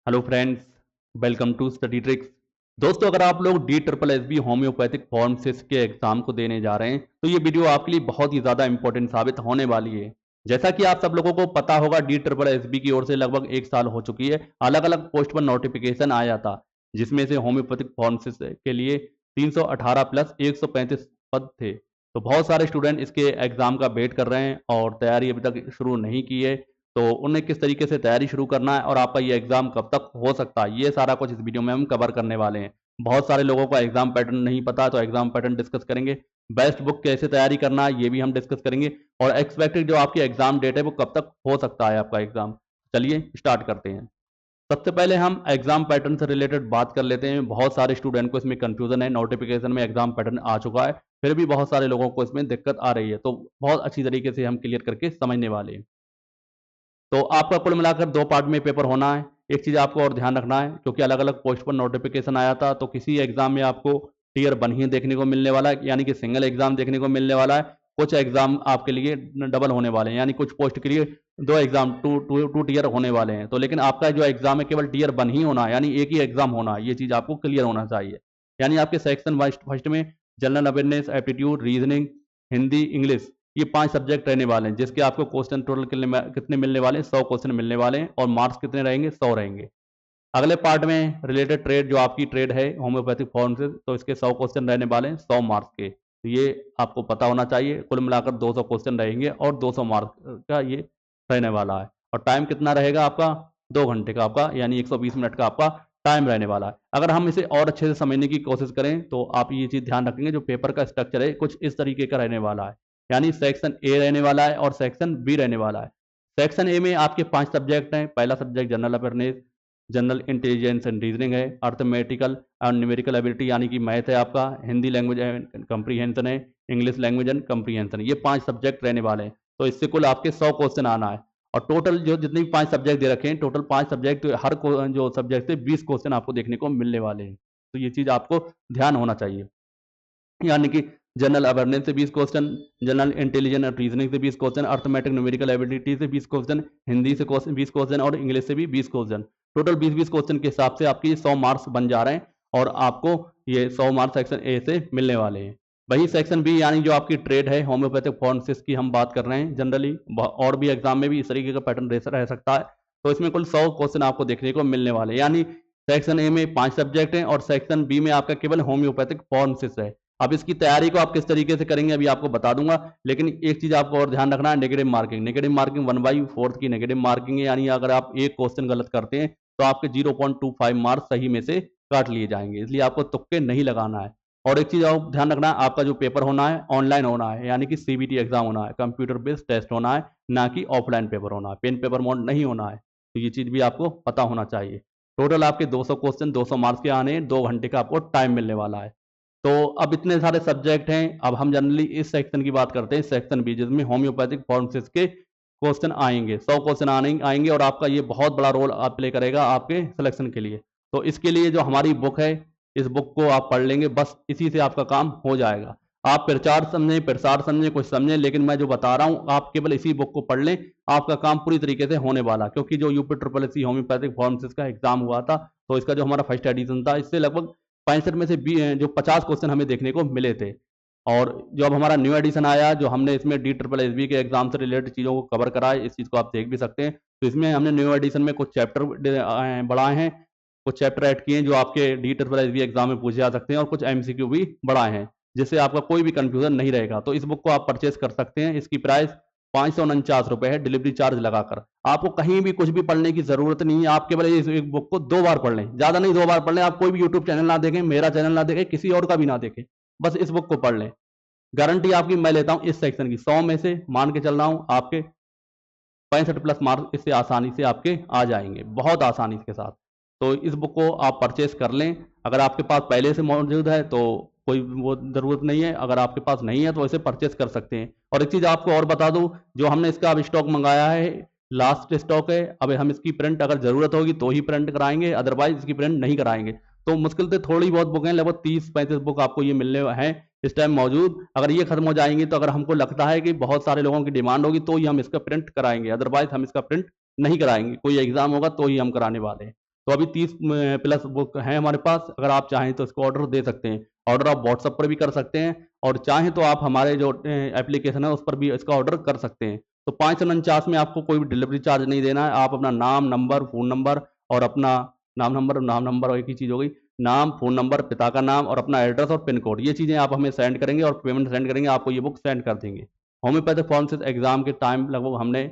Hello friends, welcome to study tricks. दोस्तों, अगर आप लोग D triple S B homeopathic pharmacist के एग्जाम को देने जा रहे हैं तो ये वीडियो आपके लिए बहुत ही ज़्यादा इंपॉर्टेंट साबित होने वाली है। जैसा कि आप सब लोगों को पता होगा, डी ट्रिपल एस बी की ओर से लगभग 1 साल हो चुकी है, अलग अलग पोस्ट पर नोटिफिकेशन आया था, जिसमें से होम्योपैथिक फार्मासिस्ट के लिए 318 प्लस 135 पद थे। तो बहुत सारे स्टूडेंट इसके एग्जाम का वेट कर रहे हैं और तैयारी अभी तक शुरू नहीं की है। तो उन्हें किस तरीके से तैयारी शुरू करना है और आपका ये एग्जाम कब तक हो सकता है, ये सारा कुछ इस वीडियो में हम कवर करने वाले हैं। बहुत सारे लोगों का एग्जाम पैटर्न नहीं पता, तो एग्जाम पैटर्न डिस्कस करेंगे। बेस्ट बुक कैसे तैयारी करना है ये भी हम डिस्कस करेंगे, और एक्सपेक्टेड जो आपकी एग्जाम डेट है वो कब तक हो सकता है आपका एग्जाम। चलिए स्टार्ट करते हैं। सबसे पहले हम एग्जाम पैटर्न से रिलेटेड बात कर लेते हैं। बहुत सारे स्टूडेंट को इसमें कंफ्यूजन है, नोटिफिकेशन में एग्जाम पैटर्न आ चुका है, फिर भी बहुत सारे लोगों को इसमें दिक्कत आ रही है, तो बहुत अच्छी तरीके से हम क्लियर करके समझने वाले हैं। तो आपका कुल मिलाकर 2 पार्ट में पेपर होना है। एक चीज़ आपको और ध्यान रखना है, क्योंकि अलग अलग पोस्ट पर नोटिफिकेशन आया था, तो किसी एग्जाम में आपको टीयर 1 ही देखने को मिलने वाला है, यानी कि सिंगल एग्जाम देखने को मिलने वाला है। कुछ एग्जाम आपके लिए डबल होने वाले हैं, यानी कुछ पोस्ट के लिए 2 एग्जाम टू टीयर होने वाले हैं। तो लेकिन आपका जो एग्जाम है केवल टीयर 1 ही होना है, यानी एक ही एग्जाम होना है। ये चीज़ आपको क्लियर होना चाहिए। यानी आपके सेक्शन फर्स्ट में general awareness, aptitude, reasoning, Hindi, English, ये 5 सब्जेक्ट रहने वाले हैं, जिसके आपको क्वेश्चन टोटल कितने मिलने वाले हैं, 100 क्वेश्चन मिलने वाले हैं, और मार्क्स कितने रहेंगे, 100 रहेंगे। अगले पार्ट में रिलेटेड ट्रेड, जो आपकी ट्रेड है होम्योपैथिक फॉर्म से, तो इसके 100 क्वेश्चन रहने वाले हैं 100 मार्क्स के। तो ये आपको पता होना चाहिए। कुल मिलाकर 200 क्वेश्चन रहेंगे और 200 मार्क्स का ये रहने वाला है। और टाइम कितना रहेगा आपका, 2 घंटे का आपका, यानी 120 मिनट का आपका टाइम रहने वाला है। अगर हम इसे और अच्छे से समझने की कोशिश करें तो आप ये चीज़ ध्यान रखेंगे, जो पेपर का स्ट्रक्चर है कुछ इस तरीके का रहने वाला है। यानी सेक्शन ए रहने वाला है और सेक्शन बी रहने वाला है। सेक्शन ए में आपके 5 सब्जेक्ट हैं। पहला subject general awareness, general intelligence and reasoning है, अर्थमेटिकल एंड न्यूमेरिकल एबिलिटी यानी कि मैथ है आपका, हिंदी लैंग्वेज एंड कंप्रीहेंशन है, इंग्लिश लैंग्वेज एंड कंप्रीहेंशन। ये 5 सब्जेक्ट रहने वाले हैं। तो इससे कुल आपके 100 क्वेश्चन आना है। और टोटल जो जितने भी 5 सब्जेक्ट दे रखे हैं, टोटल 5 सब्जेक्ट, हर जो सब्जेक्ट से 20 क्वेश्चन आपको देखने को मिलने वाले हैं। तो ये चीज़ आपको ध्यान होना चाहिए। यानी कि जनरल अवेयरनेस से 20 क्वेश्चन, जनरल इंटेलिजेंस और रीजनिंग से 20 क्वेश्चन, अर्थमेटिक न्यूमेरिकल एबिलिटी से 20 क्वेश्चन, हिंदी से 20 क्वेश्चन और इंग्लिश से भी 20 क्वेश्चन। टोटल 20-20 क्वेश्चन के हिसाब से आपके 100 मार्क्स बन जा रहे हैं, और आपको ये 100 मार्क्स सेक्शन ए से मिलने वाले हैं। वही सेक्शन बी, यानी जो आपकी ट्रेड है होम्योपैथिक फार्मासिस्ट की हम बात कर रहे हैं जनरली, और भी एग्जाम में भी इस तरीके का पैटर्न रह सकता है। तो इसमें कुल 100 क्वेश्चन आपको देखने को मिलने वाले हैं। यानी सेक्शन ए में 5 सब्जेक्ट हैं और सेक्शन बी में आपका केवल होम्योपैथिक फार्मासिस्ट है। अब इसकी तैयारी को आप किस तरीके से करेंगे अभी आपको बता दूंगा, लेकिन एक चीज आपको और ध्यान रखना है, नेगेटिव मार्किंग। नेगेटिव मार्किंग 1/4 की नेगेटिव मार्किंग है, यानी अगर आप एक क्वेश्चन गलत करते हैं तो आपके 0.25 मार्क्स सही में से काट लिए जाएंगे, इसलिए आपको तुक्के नहीं लगाना है। और एक चीज आप ध्यान रखना है, आपका जो पेपर होना है ऑनलाइन होना है, यानी कि सीबीटी एग्जाम होना है, कंप्यूटर बेस्ड टेस्ट होना है, ना कि ऑफलाइन पेपर होना है, पेन पेपर मोड नहीं होना है। तो ये चीज भी आपको पता होना चाहिए। टोटल आपके 200 क्वेश्चन 200 मार्क्स के आने हैं, 2 घंटे का आपको टाइम मिलने वाला है। तो अब इतने सारे सब्जेक्ट हैं, अब हम जनरली इस सेक्शन की बात करते हैं, सेक्शन बी, जिसमें होम्योपैथिक फार्मासिस्ट के क्वेश्चन आएंगे, 100 क्वेश्चन आएंगे, और आपका ये बहुत बड़ा रोल आप प्ले करेगा आपके सिलेक्शन के लिए। तो इसके लिए जो हमारी बुक है, इस बुक को आप पढ़ लेंगे, बस इसी से आपका काम हो जाएगा। आप प्रचार समझें, प्रसार समझें, कुछ समझें, लेकिन मैं जो बता रहा हूँ आप केवल इसी बुक को पढ़ लें, आपका काम पूरी तरीके से होने वाला। क्योंकि जो UP triple S C homeopathic pharmacist का एग्जाम हुआ था, तो इसका जो हमारा फर्स्ट एडिशन था, इससे लगभग 65 में से जो 50 क्वेश्चन हमें देखने को मिले थे। और जो अब हमारा न्यू एडिशन आया, जो हमने इसमें डी ट्रिपल एस बी के एग्जाम से रिलेटेड चीज़ों को कवर करा है, इस चीज़ को आप देख भी सकते हैं। तो इसमें हमने न्यू एडिशन में कुछ चैप्टर बढ़ाए हैं, कुछ चैप्टर ऐड किए हैं जो आपके D triple S B exam में पूछे जा सकते हैं, और कुछ एमसीक्यू भी बढ़ाए हैं, जिससे आपका कोई भी कंफ्यूजन नहीं रहेगा। तो इस बुक को आप परचेज कर सकते हैं। इसकी प्राइस 549 रुपये है, डिलीवरी चार्ज लगाकर। आपको कहीं भी कुछ भी पढ़ने की जरूरत नहीं है, आप केवल इस एक बुक को 2 बार पढ़ लें, ज्यादा नहीं 2 बार पढ़ लें। आप कोई भी यूट्यूब चैनल ना देखें, मेरा चैनल ना देखें, किसी और का भी ना देखें, बस इस बुक को पढ़ लें। गारंटी आपकी मैं लेता हूं इस सेक्शन की, 100 में से मान के चल रहा हूं आपके 65 प्लस मार्क्स इससे आसानी से आपके आ जाएंगे, बहुत आसानी के साथ। तो इस बुक को आप परचेस कर लें। अगर आपके पास पहले से मौजूद है तो कोई वो ज़रूरत नहीं है, अगर आपके पास नहीं है तो इसे परचेस कर सकते हैं। और एक चीज़ आपको और बता दूं, जो हमने इसका अब स्टॉक मंगाया है, लास्ट स्टॉक है। अब हम इसकी प्रिंट अगर ज़रूरत होगी तो ही प्रिंट कराएंगे, अदरवाइज इसकी प्रिंट नहीं कराएंगे। तो मुश्किल से थोड़ी बहुत बुक हैं, लगभग 30-35 बुक आपको ये मिलने हैं इस टाइम मौजूद। अगर ये खत्म हो जाएंगी तो अगर हमको लगता है कि बहुत सारे लोगों की डिमांड होगी तो ही हम इसका प्रिंट कराएंगे, अदरवाइज हम इसका प्रिंट नहीं कराएंगे। कोई एग्जाम होगा तो ही हम कराने वाले हैं। तो अभी 30 प्लस बुक हैं हमारे पास। अगर आप चाहें तो इसको ऑर्डर दे सकते हैं। ऑर्डर आप व्हाट्सएप पर भी कर सकते हैं, और चाहें तो आप हमारे जो एप्लीकेशन है उस पर भी इसका ऑर्डर कर सकते हैं। तो 549 में आपको कोई भी डिलीवरी चार्ज नहीं देना है। आप अपना नाम, नंबर, फ़ोन नंबर और अपना नाम नंबर एक ही चीज़ हो गई। नाम, फ़ोन नंबर, पिता का नाम और अपना एड्रेस और पिन कोड, ये चीज़ें आप हमें सेंड करेंगे और पेमेंट सेंड करेंगे, आपको ये बुक सेंड कर देंगे। होम्योपैथिक फार्मेसिस्ट एग्ज़ाम के टाइम लगभग हमने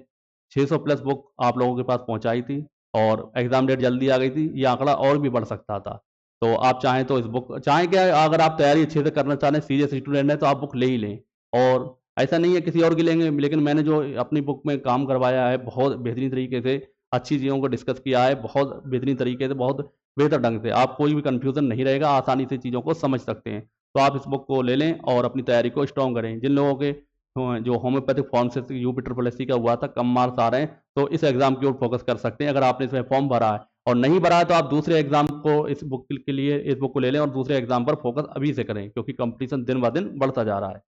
600 प्लस बुक आप लोगों के पास पहुँचाई थी, और एग्ज़ाम डेट जल्दी आ गई थी। ये आंकड़ा और भी बढ़ सकता था। तो आप चाहें तो इस बुक चाहें क्या, अगर आप तैयारी अच्छे से करना चाह रहे हैं, सीरियस स्टूडेंट हैं, तो आप बुक ले ही लें। और ऐसा नहीं है किसी और की लेंगे, लेकिन मैंने जो अपनी बुक में काम करवाया है, बहुत बेहतरीन तरीके से अच्छी चीज़ों को डिस्कस किया है, बहुत बेहतरीन तरीके से, बहुत बेहतर ढंग से। आप कोई भी कन्फ्यूज़न नहीं रहेगा, आसानी से चीज़ों को समझ सकते हैं। तो आप इस बुक को ले लें और अपनी तैयारी को स्ट्रॉन्ग करें। जिन लोगों के जो homeopathic pharmacist UP triple SC का हुआ था, कम मार्क्स आ रहे हैं, तो इस एग्ज़ाम की ओर फोकस कर सकते हैं। अगर आपने इसमें फॉर्म भरा है और नहीं भरा है, तो आप दूसरे एग्ज़ाम को इस बुक के लिए इस बुक को ले लें और दूसरे एग्ज़ाम पर फोकस अभी से करें, क्योंकि कंपटीशन दिन ब दिन बढ़ता जा रहा है।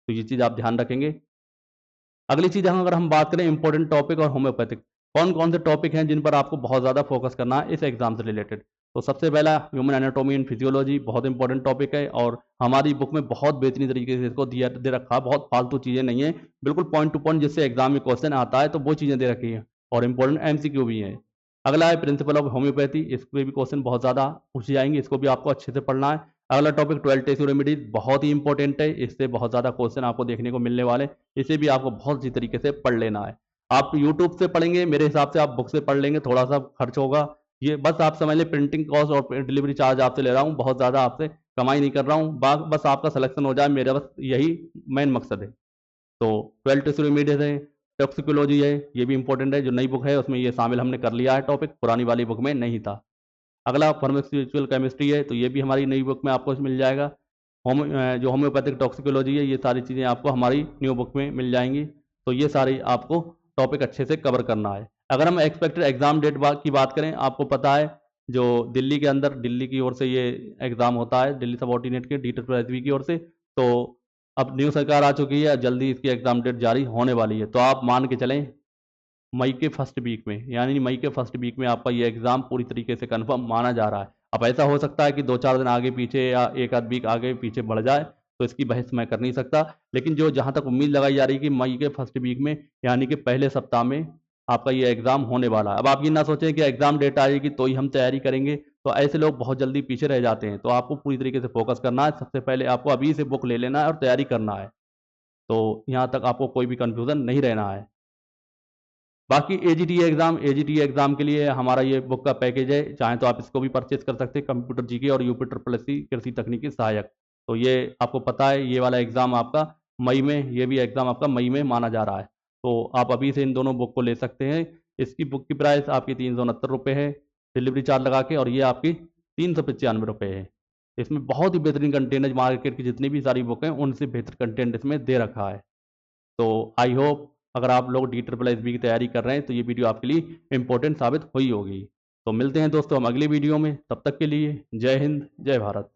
तो ये चीज़ आप ध्यान रखेंगे। अगली चीज़ अगर हम बात करें इंपॉर्टेंट टॉपिक और होम्योपैथिक, कौन-कौन से टॉपिक हैं जिन पर आपको बहुत ज़्यादा फोकस करना है इस एग्ज़ाम से रिलेटेड? तो सबसे पहला ह्यूमन एनाटॉमी एंड फिजियोलॉजी बहुत इंपॉर्टेंट टॉपिक है, और हमारी बुक में बहुत बेहतरीन तरीके से इसको दिया दे रखा है, बहुत फालतू चीज़ें नहीं है, बिल्कुल पॉइंट टू पॉइंट जिससे एग्ज़ाम में क्वेश्चन आता है, तो वो चीज़ें दे रखी हैं, और इंपॉर्टेंट एमसीक्यू भी हैं। अगला है प्रिंसिपल ऑफ होम्योपैथी, इस पे भी क्वेश्चन बहुत ज़्यादा पूछे जाएँगे, इसको भी आपको अच्छे से पढ़ना है। अगला टॉपिक 12 टेस्ट रेमेडीज़ बहुत ही इंपॉर्टेंट है, इससे बहुत ज़्यादा क्वेश्चन आपको देखने को मिलने वाले हैं। इसे भी आपको बहुत अच्छी तरीके से पढ़ लेना है। आप यूट्यूब से पढ़ेंगे, मेरे हिसाब से आप बुक से पढ़ लेंगे, थोड़ा-सा खर्च होगा। ये बस आप समझ लें, प्रिंटिंग कॉस्ट और डिलीवरी चार्ज आपसे ले रहा हूँ, बहुत ज़्यादा आपसे कमाई नहीं कर रहा हूँ। बस आपका सिलेक्शन हो जाए, मेरा बस यही मेन मकसद है। तो 12 टेस्ट रेमेडीज़ है, टॉक्सिकोलॉजी है, ये भी इंपॉर्टेंट है, जो नई बुक है उसमें ये शामिल हमने कर लिया है टॉपिक, पुरानी वाली बुक में नहीं था। अगला फार्मास्यूटिकल केमिस्ट्री है, तो ये भी हमारी नई बुक में आपको मिल जाएगा। जो होम्योपैथिक टॉक्सिकोलॉजी है, ये सारी चीज़ें आपको हमारी न्यू बुक में मिल जाएंगी। तो ये सारी आपको टॉपिक अच्छे से कवर करना है। अगर हम एक्सपेक्टेड एग्ज़ाम डेट की बात करें, आपको पता है जो दिल्ली के अंदर दिल्ली की ओर से ये एग्ज़ाम होता है, दिल्ली सबऑर्डिनेट के DSSB की ओर से। तो अब न्यू सरकार आ चुकी है, जल्दी इसकी एग्ज़ाम डेट जारी होने वाली है। तो आप मान के चलें मई के फर्स्ट वीक में, यानी मई के फर्स्ट वीक में आपका ये एग्ज़ाम पूरी तरीके से कंफर्म माना जा रहा है। अब ऐसा हो सकता है कि 2-4 दिन आगे पीछे या एक आध वीक आगे पीछे बढ़ जाए, तो इसकी बहस मैं कर नहीं सकता। लेकिन जो जहाँ तक उम्मीद लगाई जा रही है कि मई के फर्स्ट वीक में, यानी कि पहले सप्ताह में आपका ये एग्ज़ाम होने वाला है। अब आप ये ना सोचें कि एग्ज़ाम डेट आएगी तो ही हम तैयारी करेंगे, तो ऐसे लोग बहुत जल्दी पीछे रह जाते हैं। तो आपको पूरी तरीके से फोकस करना है। सबसे पहले आपको अभी से बुक ले लेना है और तैयारी करना है। तो यहाँ तक आपको कोई भी कन्फ्यूज़न नहीं रहना है। बाकी एजीटी एग्ज़ाम के लिए हमारा ये बुक का पैकेज है, चाहें तो आप इसको भी परचेज़ कर सकते हैं, कंप्यूटर जीके और यूपी ट्रिपल एससी कृषि तकनीकी सहायक। तो ये आपको पता है, ये वाला एग्ज़ाम आपका मई में, ये भी एग्ज़ाम आपका मई में माना जा रहा है। तो आप अभी से इन दोनों बुक को ले सकते हैं। इसकी बुक की प्राइस आपकी ₹369 है, डिलीवरी चार्ज लगा के, और ये आपकी ₹395 है। इसमें बहुत ही बेहतरीन कंटेंट है, मार्केट की जितनी भी सारी बुक हैं, उनसे बेहतर कंटेंट इसमें दे रखा है। तो आई होप अगर आप लोग DSSB की तैयारी कर रहे हैं, तो ये वीडियो आपके लिए इंपॉर्टेंट साबित हुई होगी। तो मिलते हैं दोस्तों हम अगली वीडियो में, तब तक के लिए जय हिंद, जय भारत।